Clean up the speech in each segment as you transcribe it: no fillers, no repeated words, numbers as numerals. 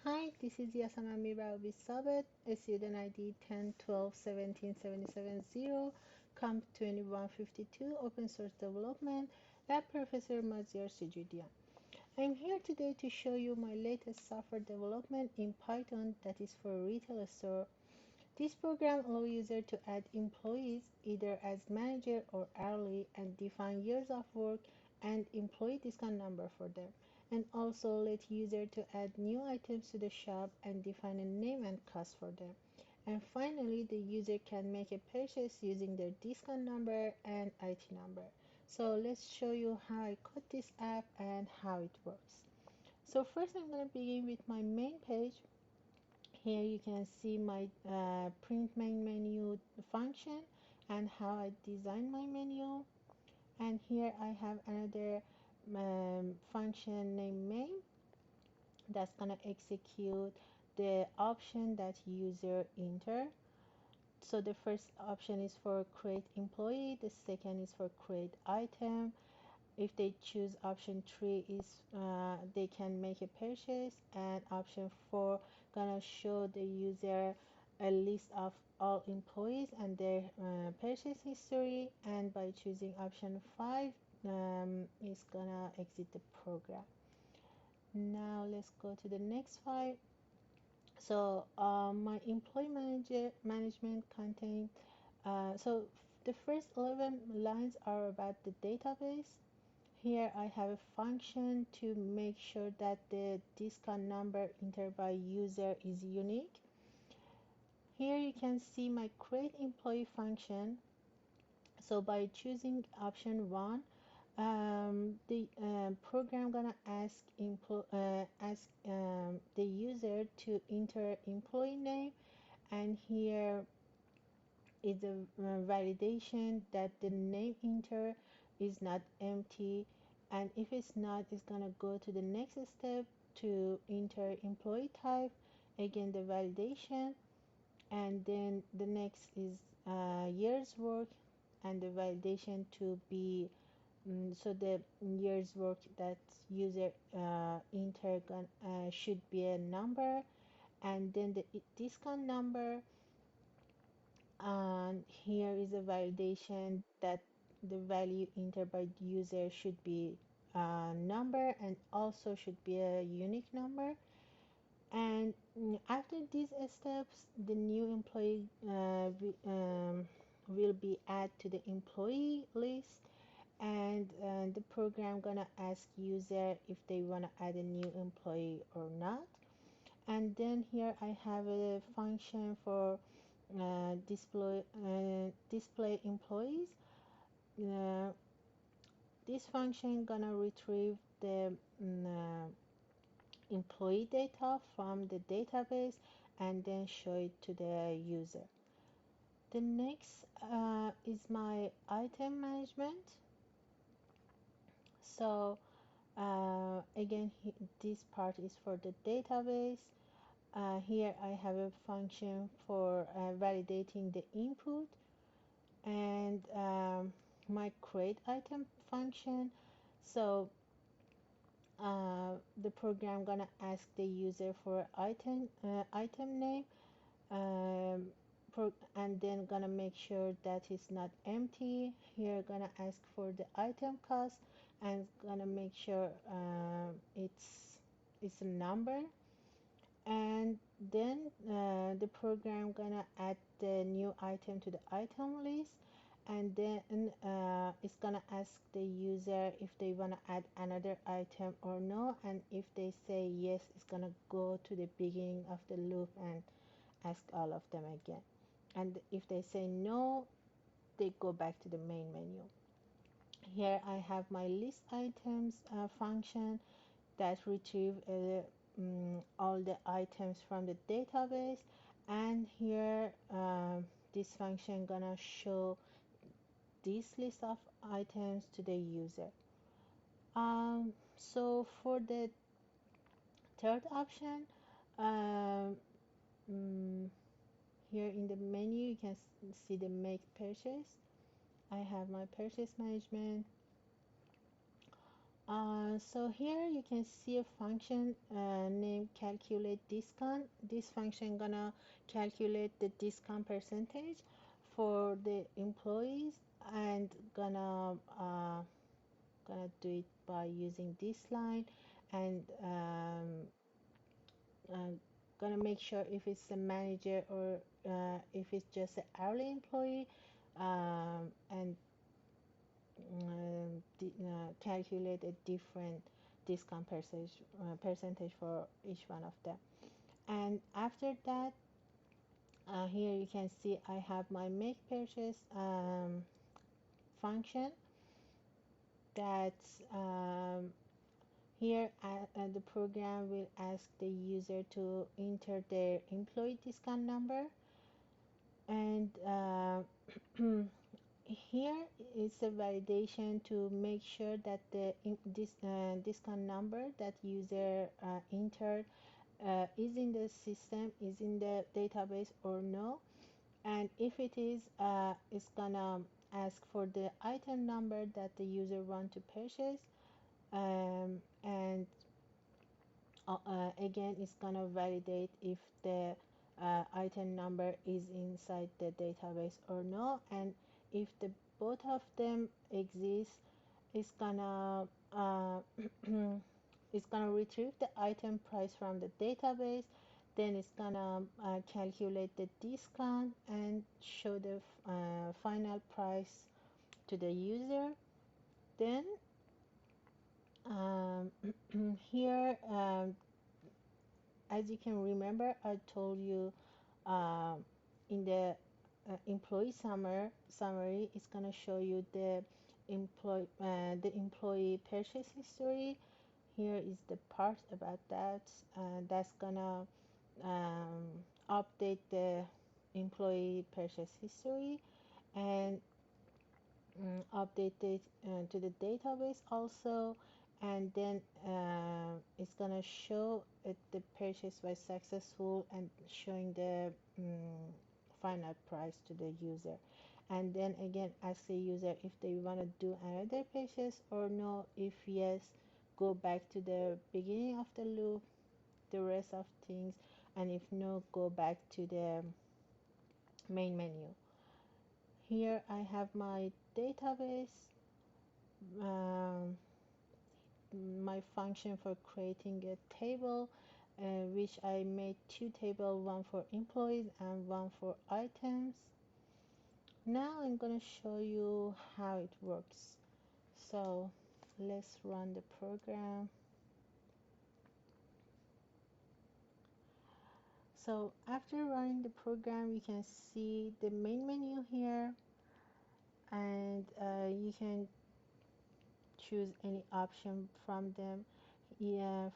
Hi, this is Yasama Mira Sabet, student ID 1012177770, Comp 2152, Open Source Development, Lab Professor Maziar Sujudian. I'm here today to show you my latest software development in Python that is for retail store. This program allows users to add employees either as manager or hourly and define years of work and employee discount number for them, and also let user to add new items to the shop and define a name and cost for them. And finally, the user can make a purchase using their discount number and IT number. So let's show you how I code this app and how it works. So first I'm going to begin with my main page. Here you can see my print main menu function and how I design my menu. And here I have another function named main that's gonna execute the option that user enter. So the first option is for create employee, the second is for create item. If they choose option 3 is they can make a purchase, and option 4 gonna show the user a list of all employees and their purchase history, and by choosing option 5 is gonna exit the program. Now let's go to the next file. So my employee manager management content. So the first 11 lines are about the database. Here I have a function to make sure that the discount number entered by user is unique. Here you can see my create employee function. So by choosing option 1, the program gonna ask the user to enter employee name, and here is a validation that the name enter is not empty, and if it's not, it's gonna go to the next step to enter employee type, again the validation, and then the next is years work and the validation to be so the years work that user enter should be a number, and then the discount number, and here is a validation that the value entered by the user should be a number and also should be a unique number. And after these steps, the new employee will be added to the employee list, and the program gonna ask user if they want to add a new employee or not. And then here I have a function for display employees. Uh, this function gonna retrieve the employee data from the database and then show it to the user. The next is my item management. So again, this part is for the database. Here I have a function for validating the input, and my create item function. So the program gonna ask the user for item name, um, and then gonna make sure that it's not empty. Here gonna ask for the item cost and gonna make sure it's a number, and then the program gonna add the new item to the item list, and then it's gonna ask the user if they want to add another item or no, and if they say yes, it's gonna go to the beginning of the loop and ask all of them again, and if they say no, they go back to the main menu. Here I have my list items function that retrieve all the items from the database, and here this function gonna show this list of items to the user. So for the third option, um, mm, here in the menu you can see the make purchase. I have my purchase management. So here you can see a function named calculate discount. This function gonna calculate the discount percentage for the employees and gonna do it by using this line and uh, gonna make sure if it's a manager or if it's just an hourly employee and calculate a different discount percentage for each one of them. And after that, here you can see I have my make purchase function that here the program will ask the user to enter their employee discount number, and here is a validation to make sure that this discount number that user entered is in the system, is in the database or no. And if it is, it's gonna ask for the item number that the user want to purchase, and again it's gonna validate if the item number is inside the database or no. And if the both of them exist, it's gonna it's gonna retrieve the item price from the database. Then it's gonna calculate the discount and show the final price to the user. Then um, here as you can remember, I told you in the employee summary, it's gonna show you the employee purchase history. Here is the part about that. That's gonna um, update the employee purchase history and update it to the database also. And then it's gonna show if the purchase was successful and showing the final price to the user. And then again ask the user if they want to do another purchase or no. If yes, go back to the beginning of the loop, the rest of things, and if no, go back to the main menu. Here I have my database, um, my function for creating a table, which I made two tables, one for employees and one for items. Now I'm going to show you how it works. So let's run the program. So after running the program, you can see the main menu here, and you can choose any option from them. Yeah,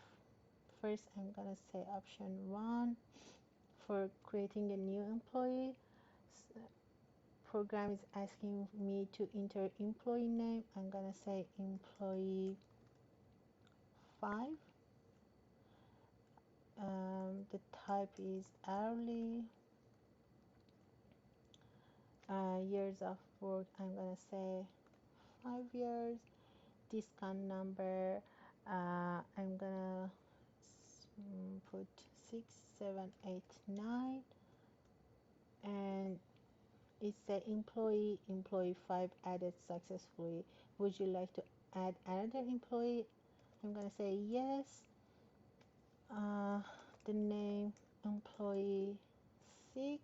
first I'm gonna say option 1 for creating a new employee. Program is asking me to enter employee name. I'm gonna say employee 5. The type is hourly. Years of work, I'm gonna say 5 years. Discount number, I'm gonna put 6789, and it's the employee 5 added successfully. Would you like to add another employee? I'm gonna say yes. The name employee 6.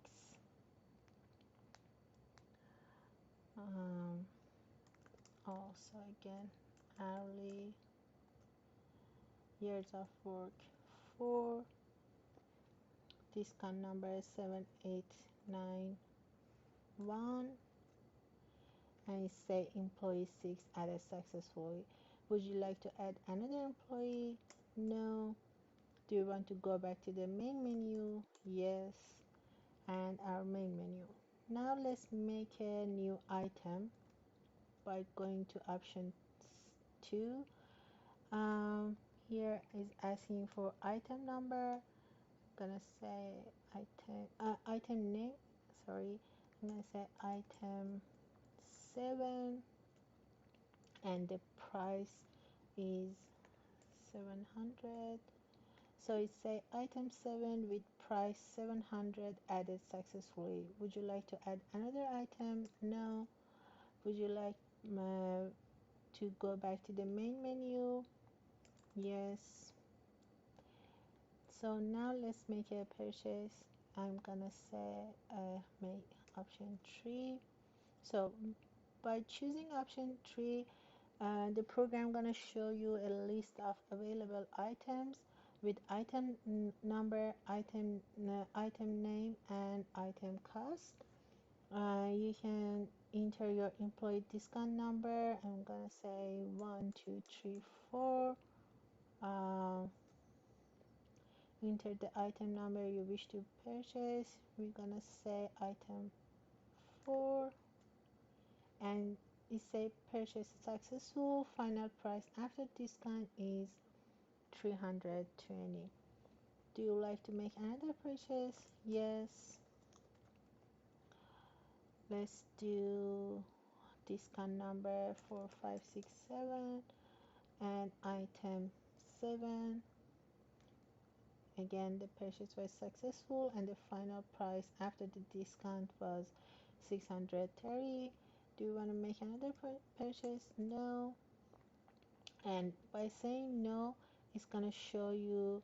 Also again hourly, years of work 4, discount number 7891, and it say employee 6 added successfully. Would you like to add another employee? No. Do you want to go back to the main menu? Yes. And our main menu. Now let's make a new item by going to option 2. Here is asking for item number. I'm gonna say item name. Sorry, I'm gonna say item 7, and the price is 700. So it say item 7 with price 700 added successfully. Would you like to add another item? No. Would you like to go back to the main menu? Yes. So now let's make a purchase. I'm gonna say make option 3. So by choosing option 3, the program gonna show you a list of available items with item number, item name, and item cost. You can enter your employee discount number. I'm gonna say 1234. Uh, enter the item number you wish to purchase. We're gonna say item 4, and it say purchase successful. Final price after discount is 320. Do you like to make another purchase? Yes. Let's do discount number 4567 and item 7. Again, the purchase was successful and the final price after the discount was 630. Do you want to make another purchase? No. And by saying no, it's going to show you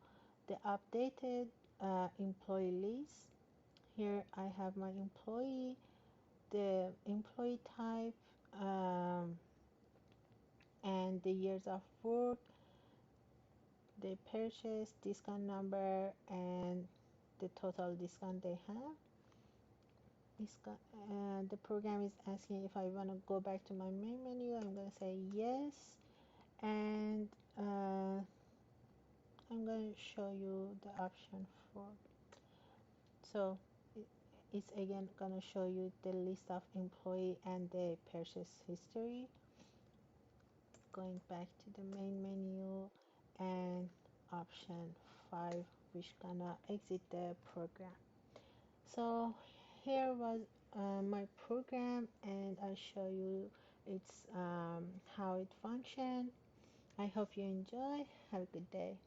the updated employee list. Here I have my employee, the employee type, and the years of work, the purchase, discount number, and the total discount they have. The program is asking if I want to go back to my main menu. I'm going to say yes, and I'm going to show you the option for. So it's again going to show you the list of employee and the purchase history. Going back to the main menu and option 5, which gonna exit the program. So here was my program, and I show you its how it functions. I hope you enjoy. Have a good day.